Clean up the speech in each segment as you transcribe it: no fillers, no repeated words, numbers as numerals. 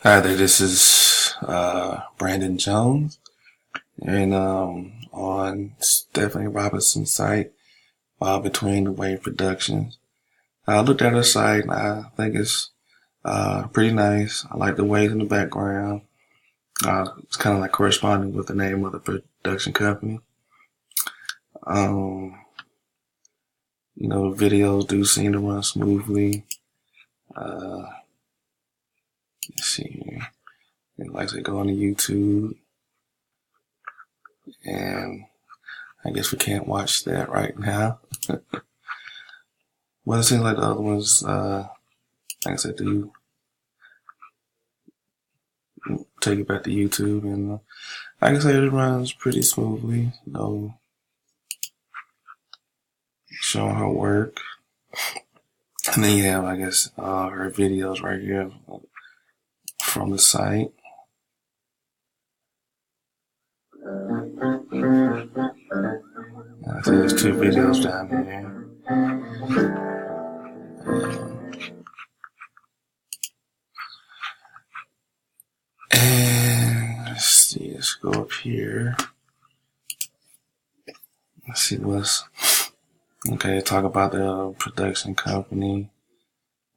Hi there, this is Brandon Jones, and on Stephanie Robinson's site, Between the Wave Productions. I looked at her site, and I think it's pretty nice. I like the waves in the background. It's kind of like corresponding with the name of the production company. Um, the videos do seem to run smoothly. Let's see here. It likes to go on YouTube, and I guess we can't watch that right now. Well, it seems like the other ones, like I said, do take it back to YouTube, and like I said, it runs pretty smoothly. Showing her work, and then you have, I guess, her videos right here from the site. I see there's two videos down here. And let's see, let's go up here. Let's see okay, talk about the production company.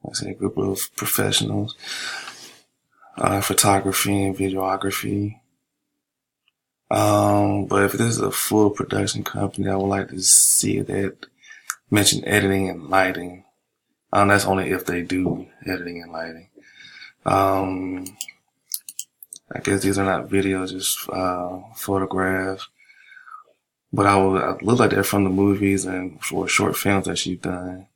Let's say a group of professionals, photography and videography. But if this is a full production company, I would like to see that mention editing and lighting. That's only if they do editing and lighting. I guess these are not videos, just photographs. But I look like they're from the movies and for short films that she's done.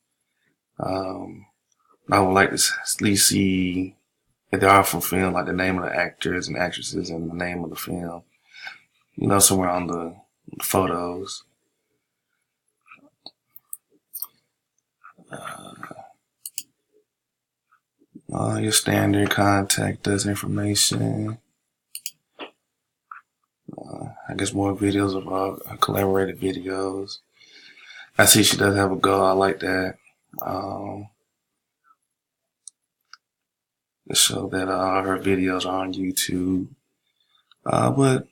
I would like to at least see if they are from film, like the name of the actors and actresses and the name of the film. Somewhere on the photos. Your standard contact us information. I guess more videos of collaborated videos. I see she does have a goal. I like that. To show that her videos are on YouTube. But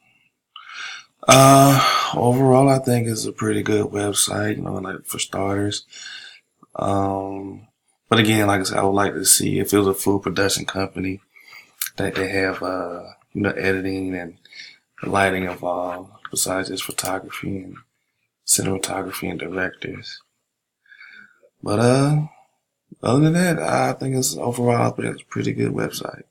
overall, I think it's a pretty good website, like for starters. But again, like I said, I would like to see if it was a full production company that they have, editing and lighting involved besides just photography and cinematography and directors. But other than that, I think it's overall it's a pretty good website.